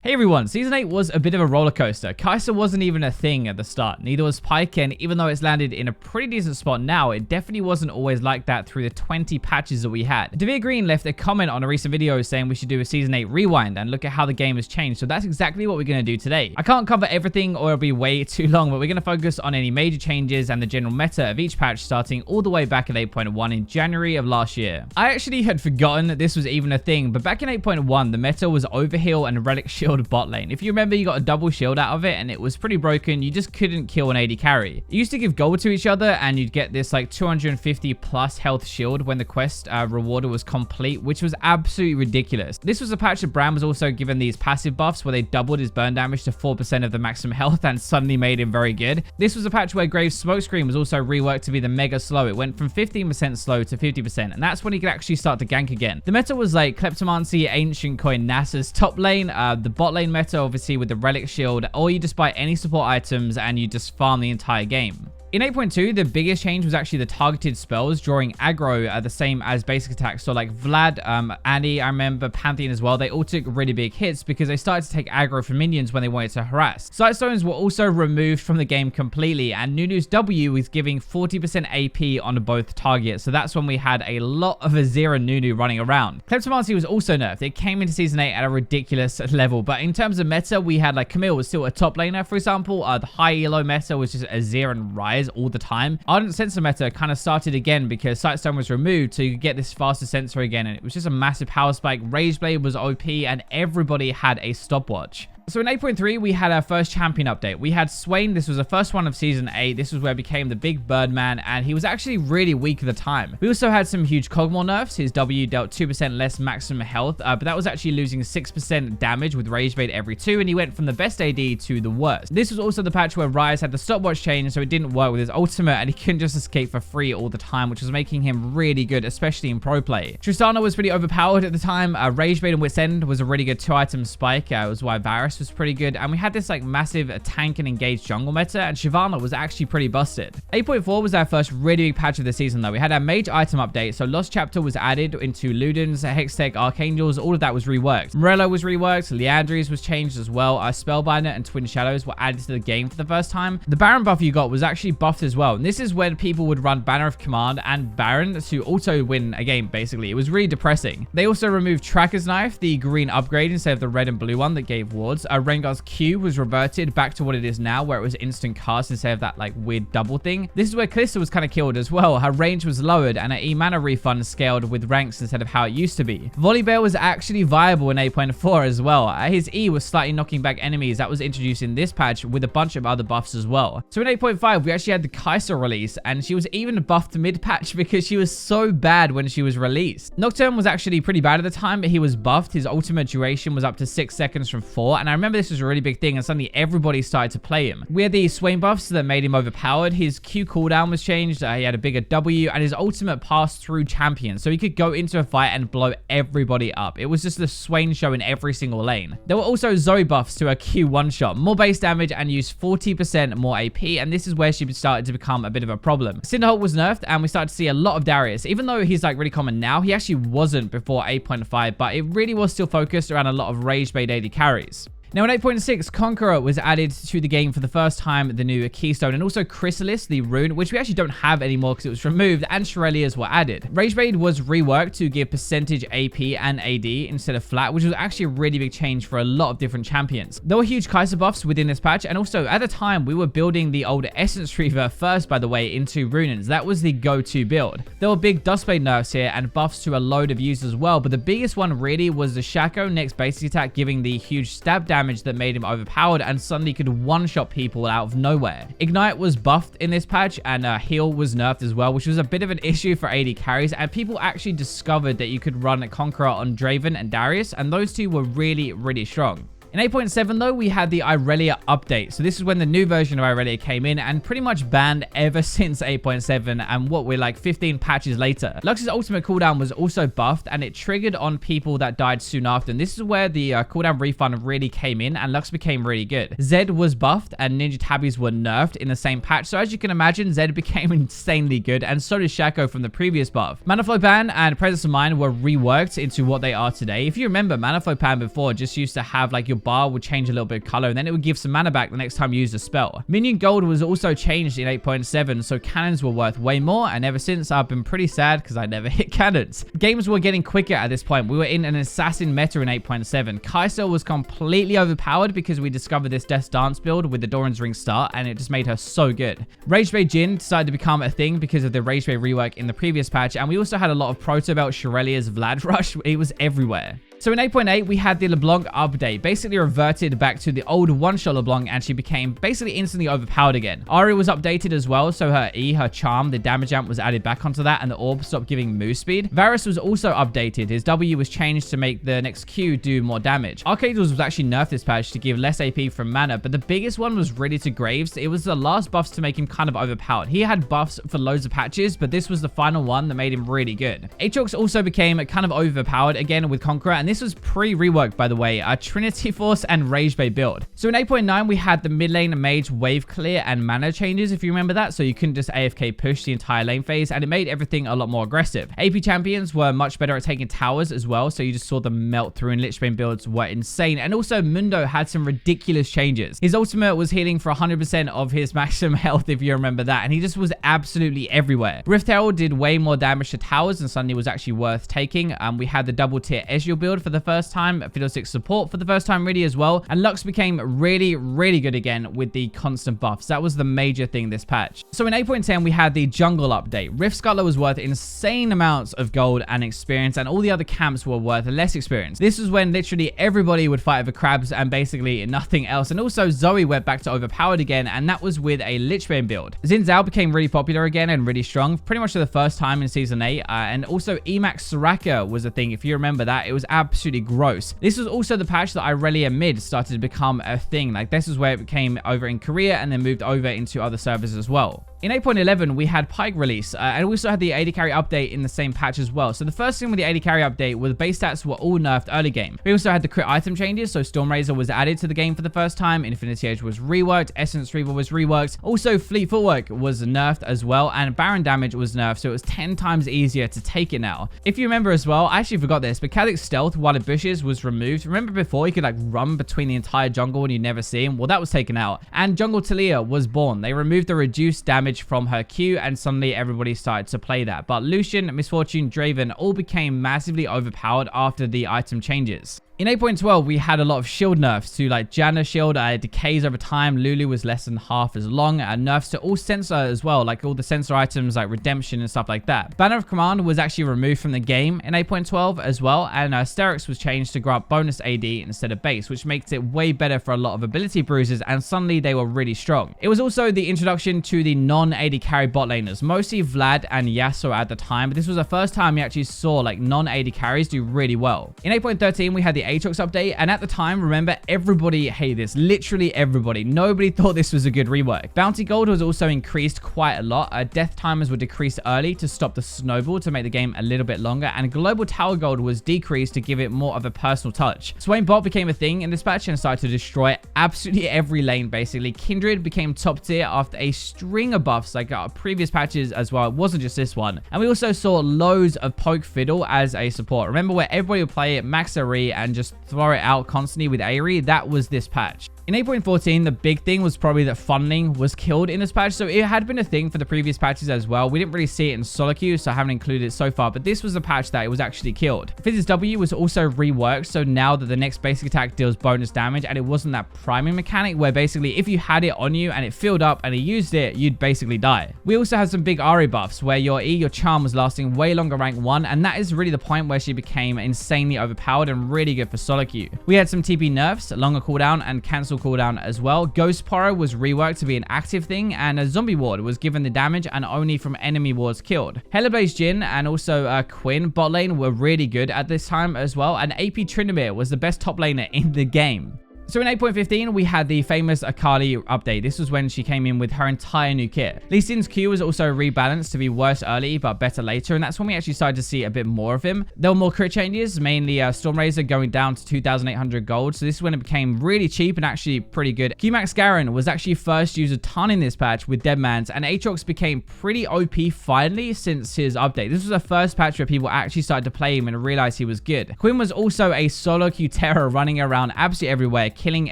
Hey everyone, Season 8 was a bit of a roller coaster. Kai'Sa wasn't even a thing at the start, neither was Pyke, and even though it's landed in a pretty decent spot now, it definitely wasn't always like that through the 20 patches that we had. Dvir Green left a comment on a recent video saying we should do a Season 8 rewind and look at how the game has changed, so that's exactly what we're going to do today. I can't cover everything or it'll be way too long, but we're going to focus on any major changes and the general meta of each patch starting all the way back at 8.1 in January of last year. I actually had forgotten that this was even a thing, but back in 8.1, the meta was overheal and relic shield bot lane. If you remember, you got a double shield out of it and it was pretty broken. You just couldn't kill an AD carry. You used to give gold to each other and you'd get this like 250 plus health shield when the quest rewarder was complete, which was absolutely ridiculous. This was a patch that Bram was also given these passive buffs where they doubled his burn damage to 4% of the maximum health and suddenly made him very good. This was a patch where Graves' smokescreen was also reworked to be the mega slow. It went from 15% slow to 50%, and that's when he could actually start to gank again. The meta was like Kleptomancy, Ancient Coin, Nasa's top lane, the bot lane meta obviously with the relic shield, or you just buy any support items and you just farm the entire game. In 8.2, the biggest change was actually the targeted spells drawing aggro the same as basic attacks. So like Vlad, Annie, I remember Pantheon as well, they all took really big hits because they started to take aggro from minions when they wanted to harass. Sightstones were also removed from the game completely, and Nunu's W was giving 40% AP on both targets. So that's when we had a lot of Azira Nunu running around. Kleptomancy was also nerfed. It came into Season 8 at a ridiculous level, but in terms of meta, we had like Camille was still a top laner, for example. The high elo meta was just Azir and Ryze all the time. Ardent Sensor meta kind of started again because Sightstone was removed, so you could get this faster sensor again, and it was just a massive power spike. Rageblade was OP and everybody had a stopwatch. So in 8.3, we had our first champion update. We had Swain. This was the first one of Season 8. This was where he became the big Birdman, and he was actually really weak at the time. We also had some huge Cogmore nerfs. His W dealt 2% less maximum health, but that was actually losing 6% damage with Rageblade every 2, and he went from the best AD to the worst. This was also the patch where Ryze had the stopwatch change, so it didn't work with his ultimate, and he couldn't just escape for free all the time, which was making him really good, especially in pro play. Tristana was pretty overpowered at the time. Rageblade and Wit's End was a really good 2-item spike. It was why Varus was pretty good, and we had this like massive tank and engaged jungle meta, and Shyvana was actually pretty busted. 8.4 was our first really big patch of the season though. We had our major item update, so Lost Chapter was added into Ludens, Hextech, Archangels, all of that was reworked. Morello was reworked, Leandries was changed as well, Spellbinder and Twin Shadows were added to the game for the first time. The Baron buff you got was actually buffed as well, and this is when people would run Banner of Command and Baron to auto win a game basically. It was really depressing. They also removed Tracker's Knife, the green upgrade instead of the red and blue one that gave wards. Rengar's Q was reverted back to what it is now, where it was instant cast instead of that like weird double thing. This is where Kalista was kind of killed as well. Her range was lowered and her E-mana refund scaled with ranks instead of how it used to be. Volibear was actually viable in 8.4 as well. His E was slightly knocking back enemies. That was introduced in this patch with a bunch of other buffs as well. So in 8.5, we actually had the Kai'Sa release, and she was even buffed mid-patch because she was so bad when she was released. Nocturne was actually pretty bad at the time, but he was buffed. His ultimate duration was up to 6 seconds from 4, and I remember this was a really big thing, and suddenly everybody started to play him. We had the Swain buffs that made him overpowered. His Q cooldown was changed. He had a bigger W, and his ultimate passed through champions, so he could go into a fight and blow everybody up. It was just the Swain show in every single lane. There were also Zoe buffs to her Q one-shot, more base damage and used 40% more AP, and this is where she started to become a bit of a problem. Cinderholt was nerfed, and we started to see a lot of Darius. Even though he's like really common now, he actually wasn't before 8.5, but it really was still focused around a lot of Rageblade AD carries. Now in 8.6, Conqueror was added to the game for the first time, the new Keystone, and also Chrysalis, the rune, which we actually don't have anymore because it was removed, and Shurelias were added. Rageblade was reworked to give percentage AP and AD instead of flat, which was actually a really big change for a lot of different champions. There were huge Kai'Sa buffs within this patch, and also at the time, we were building the old Essence Reaver first, by the way, into Runins. That was the go-to build. There were big Dustblade nerfs here and buffs to a load of users as well, but the biggest one really was the Shaco next basic attack, giving the huge stab damage that made him overpowered and suddenly could one-shot people out of nowhere. Ignite was buffed in this patch, and heal was nerfed as well, which was a bit of an issue for AD carries, and people actually discovered that you could run a Conqueror on Draven and Darius, and those two were really, really strong. In 8.7 though, we had the Irelia update. So this is when the new version of Irelia came in and pretty much banned ever since 8.7, and what we're like 15 patches later. Lux's ultimate cooldown was also buffed, and it triggered on people that died soon after. And this is where the cooldown refund really came in, and Lux became really good. Zed was buffed and Ninja Tabbies were nerfed in the same patch. So as you can imagine, Zed became insanely good, and so did Shaco from the previous buff. Mana Flow Ban and Presence of Mind were reworked into what they are today. If you remember, Mana Flow Ban before just used to have like your bar would change a little bit of color, and then it would give some mana back the next time you used a spell. Minion gold was also changed in 8.7, so cannons were worth way more, and ever since I've been pretty sad because I never hit cannons. Games were getting quicker at this point. We were in an assassin meta in 8.7. Kai'Sa was completely overpowered because we discovered this Death's Dance build with the Doran's Ring start, and it just made her so good. Rage Bay Jhin decided to become a thing because of the Rage Bay rework in the previous patch, and we also had a lot of Proto Belt Shurelya's Vlad Rush. It was everywhere. So in 8.8, we had the LeBlanc update, basically reverted back to the old one-shot LeBlanc, and she became basically instantly overpowered again. Ahri was updated as well, so her E, her charm, the damage amp was added back onto that, and the orb stopped giving move speed. Varus was also updated. His W was changed to make the next Q do more damage. Arcade was actually nerfed this patch to give less AP from mana, but the biggest one was Ready to Graves. It was the last buffs to make him kind of overpowered. He had buffs for loads of patches, but this was the final one that made him really good. Aatrox also became kind of overpowered again with Conqueror, and this was pre-reworked, by the way, a Trinity Force and Rage Bay build. So in 8.9, we had the mid lane mage wave clear and mana changes, if you remember that, so you couldn't just AFK push the entire lane phase, and it made everything a lot more aggressive. AP champions were much better at taking towers as well, so you just saw them melt through, and Lich Bane builds were insane. And also Mundo had some ridiculous changes. His ultimate was healing for 100% of his maximum health, if you remember that, and he just was absolutely everywhere. Rift Herald did way more damage to towers and suddenly was actually worth taking. We had the double tier Ezreal build for the first time, Fiddlesticks support for the first time really as well, and Lux became really good again with the constant buffs. That was the major thing this patch. So in 8.10, we had the jungle update. Rift Scuttler was worth insane amounts of gold and experience, and all the other camps were worth less experience. This was when literally everybody would fight over crabs and basically nothing else. And also Zoe went back to overpowered again, and that was with a Lich Bane build. Xin Zhao became really popular again and really strong, pretty much for the first time in Season 8, and also Emax Soraka was a thing, if you remember that. It was absolutely gross. This was also the patch that Irelia mid started to become a thing. Like, this is where it became over in Korea and then moved over into other servers as well. In 8.11, we had Pyke release, and we also had the AD carry update in the same patch as well. So the first thing with the AD carry update was base stats were all nerfed early game. We also had the crit item changes, so Stormrazor was added to the game for the first time, Infinity Edge was reworked, Essence Reaver was reworked, also Fleet Footwork was nerfed as well, and Baron damage was nerfed, so it was 10 times easier to take it now. If you remember as well, I actually forgot this, but Kha'Zix Stealth while in bushes was removed. Remember before you could like run between the entire jungle and you never see him? Well, that was taken out. And Jungle Talia was born. They removed the reduced damage from her Q, and suddenly everybody started to play that. But Lucian, Misfortune, Draven all became massively overpowered after the item changes. In 8.12, we had a lot of shield nerfs to like Janna shield decays over time. Lulu was less than half as long, and nerfs to all sensor as well, like all the sensor items like Redemption and stuff like that. Banner of Command was actually removed from the game in 8.12 as well, and Sterix was changed to grant bonus AD instead of base, which makes it way better for a lot of ability bruisers, and suddenly they were really strong. It was also the introduction to the non-AD carry bot laners, mostly Vlad and Yasuo at the time, but this was the first time we actually saw like non-AD carries do really well. In 8.13, we had the Aatrox update, and at the time, remember, everybody hated this. Literally everybody. Nobody thought this was a good rework. Bounty gold was also increased quite a lot. Death timers were decreased early to stop the snowball to make the game a little bit longer, and global tower gold was decreased to give it more of a personal touch. Swain bot became a thing in this patch and started to destroy absolutely every lane, basically. Kindred became top tier after a string of buffs like previous patches as well. It wasn't just this one. And we also saw loads of poke fiddle as a support. Remember where everybody would play it, max Ari, and just throw it out constantly with Aerie? That was this patch. In 8.14, the big thing was probably that funneling was killed in this patch, so it had been a thing for the previous patches as well. We didn't really see it in solo queue, so I haven't included it so far, but this was a patch that it was actually killed. Physics W was also reworked, so now that the next basic attack deals bonus damage, and it wasn't that priming mechanic where basically if you had it on you and it filled up and you used it, you'd basically die. We also had some big Ahri buffs where your E, your charm was lasting way longer rank 1, and that is really the point where she became insanely overpowered and really good for solo queue. We had some TP nerfs, longer cooldown and cancel cooldown as well. Ghost Poro was reworked to be an active thing, and a zombie ward was given the damage and only from enemy wards killed. Hellablaze Jhin and also Quinn bot lane were really good at this time as well, and AP Tryndamere was the best top laner in the game. So in 8.15, we had the famous Akali update. This was when she came in with her entire new kit. Lee Sin's Q was also rebalanced to be worse early, but better later, and that's when we actually started to see a bit more of him. There were more crit changes, mainly Stormrazor going down to 2,800 gold, so this is when it became really cheap and actually pretty good. Qmax Garen was actually first used a ton in this patch with Deadmans, and Aatrox became pretty OP finally since his update. This was the first patch where people actually started to play him and realized he was good. Quinn was also a solo Q terror running around absolutely everywhere, killing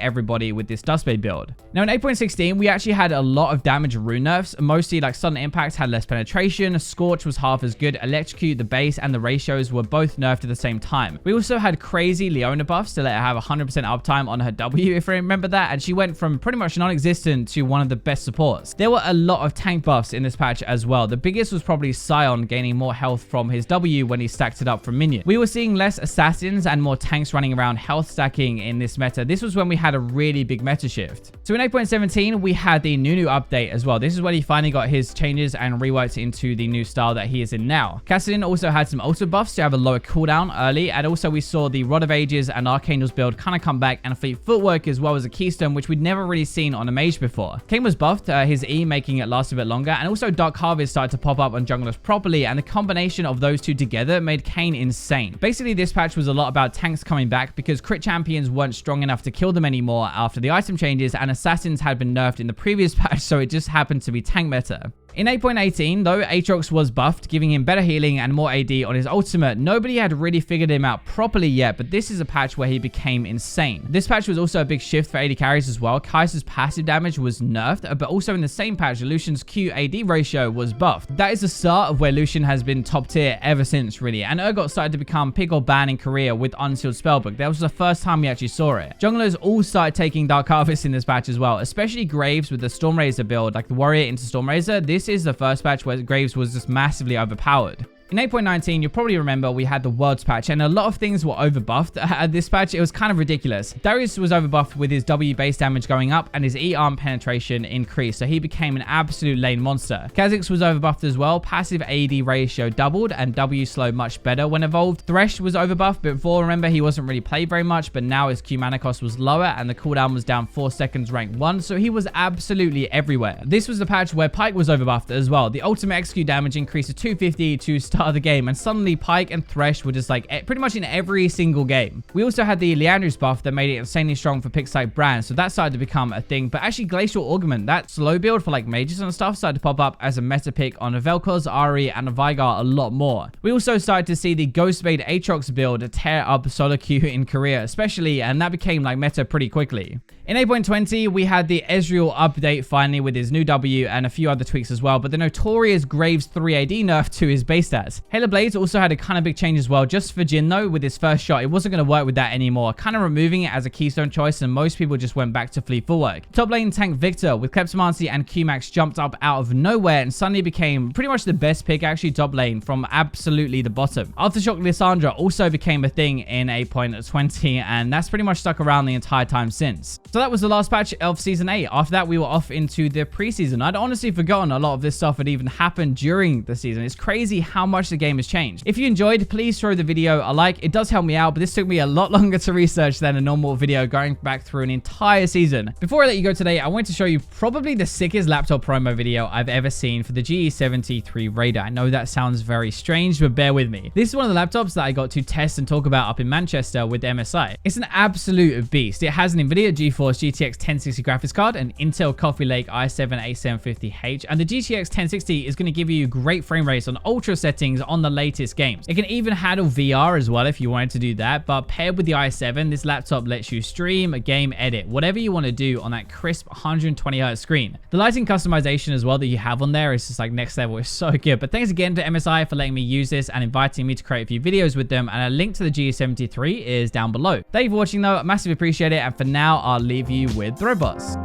everybody with this Dustblade build. Now in 8.16, we actually had a lot of damage rune nerfs, mostly like sudden impacts had less penetration, Scorch was half as good, Electrocute, the base, and the ratios were both nerfed at the same time. We also had crazy Leona buffs to let her have 100% uptime on her W, if I remember that, and she went from pretty much non-existent to one of the best supports. There were a lot of tank buffs in this patch as well. The biggest was probably Scion gaining more health from his W when he stacked it up from minion. We were seeing less assassins and more tanks running around health stacking in this meta. This was when we had a really big meta shift. So in 8.17, we had the Nunu update as well. This is when he finally got his changes and reworked into the new style that he is in now. Kassadin also had some ultimate buffs to have a lower cooldown early, and also we saw the Rod of Ages and Archangel's build kind of come back, and Fleet Footwork as well as a Keystone, which we'd never really seen on a mage before. King was buffed, his E making it last a bit longer, and also Dark Harvest started to pop up on junglers properly, and the combination of those two together made Kayn insane. Basically, this patch was a lot about tanks coming back because crit champions weren't strong enough to kill them anymore after the item changes, and assassins had been nerfed in the previous patch, so it just happened to be tank meta. In 8.18, though, Aatrox was buffed, giving him better healing and more AD on his ultimate. Nobody had really figured him out properly yet, but this is a patch where he became insane. This patch was also a big shift for AD carries as well. Kai'Sa's passive damage was nerfed, but also in the same patch, Lucian's Q-AD ratio was buffed. That is the start of where Lucian has been top tier ever since, really, and Urgot started to become pick or ban in Korea with Unsealed Spellbook. That was the first time we actually saw it. Junglers all started taking Dark Harvest in this patch as well, especially Graves with the Stormrazor build, like the Warrior into Stormrazor. This is the first patch where Graves was just massively overpowered. In 8.19, you'll probably remember we had the Worlds patch, and a lot of things were overbuffed. At this patch, it was kind of ridiculous. Darius was overbuffed with his W base damage going up and his E arm penetration increased, so he became an absolute lane monster. Kha'Zix was overbuffed as well. Passive AD ratio doubled, and W slow much better when evolved. Thresh was overbuffed, but before, remember, he wasn't really played very much, but now his Q mana cost was lower, and the cooldown was down 4 seconds rank 1, so he was absolutely everywhere. This was the patch where Pyke was overbuffed as well. The ultimate execute damage increased to 250 to start of the game, and suddenly Pyke and Thresh were just like pretty much in every single game. We also had the Leandris buff that made it insanely strong for picks like Brand, so that started to become a thing. But actually Glacial Augment, that slow build for like mages and stuff, started to pop up as a meta pick on a Vel'Koz, Ahri, and a Veigar a lot more. We also started to see the Ghostblade Aatrox build tear up solo queue in Korea especially, and that became like meta pretty quickly. In 8.20, we had the Ezreal update finally with his new W and a few other tweaks as well, but the notorious Graves 3 AD nerf to his base stats. Halo Blades also had a kind of big change as well, just for Jhin though. With his first shot, it wasn't going to work with that anymore, kind of removing it as a keystone choice, and most people just went back to Fleet Footwork. Top lane tank Victor with Kleptomancy and Qmax jumped up out of nowhere and suddenly became pretty much the best pick actually top lane from absolutely the bottom. Aftershock Lissandra also became a thing in 8.20, and that's pretty much stuck around the entire time since. So that was the last patch of Season 8. After that, we were off into the preseason. I'd honestly forgotten a lot of this stuff had even happened during the season. It's crazy how much the game has changed. If you enjoyed, please throw the video a like. It does help me out, but this took me a lot longer to research than a normal video going back through an entire season. Before I let you go today, I want to show you probably the sickest laptop promo video I've ever seen for the GE73 Raider. I know that sounds very strange, but bear with me. This is one of the laptops that I got to test and talk about up in Manchester with MSI. It's an absolute beast. It has an NVIDIA GeForce GTX 1060 graphics card, an Intel Coffee Lake i7-8750H, and the GTX 1060 is going to give you great frame rates on ultra settings on the latest games. It can even handle VR as well if you wanted to do that, but paired with the i7, this laptop lets you stream, game, edit, whatever you want to do on that crisp 120Hz screen. The lighting customization as well that you have on there is just like next level. It's so good. But thanks again to MSI for letting me use this and inviting me to create a few videos with them, and a link to the GE73 is down below. Thank you for watching though, I massively appreciate it, and for now I'll leave you with the robots.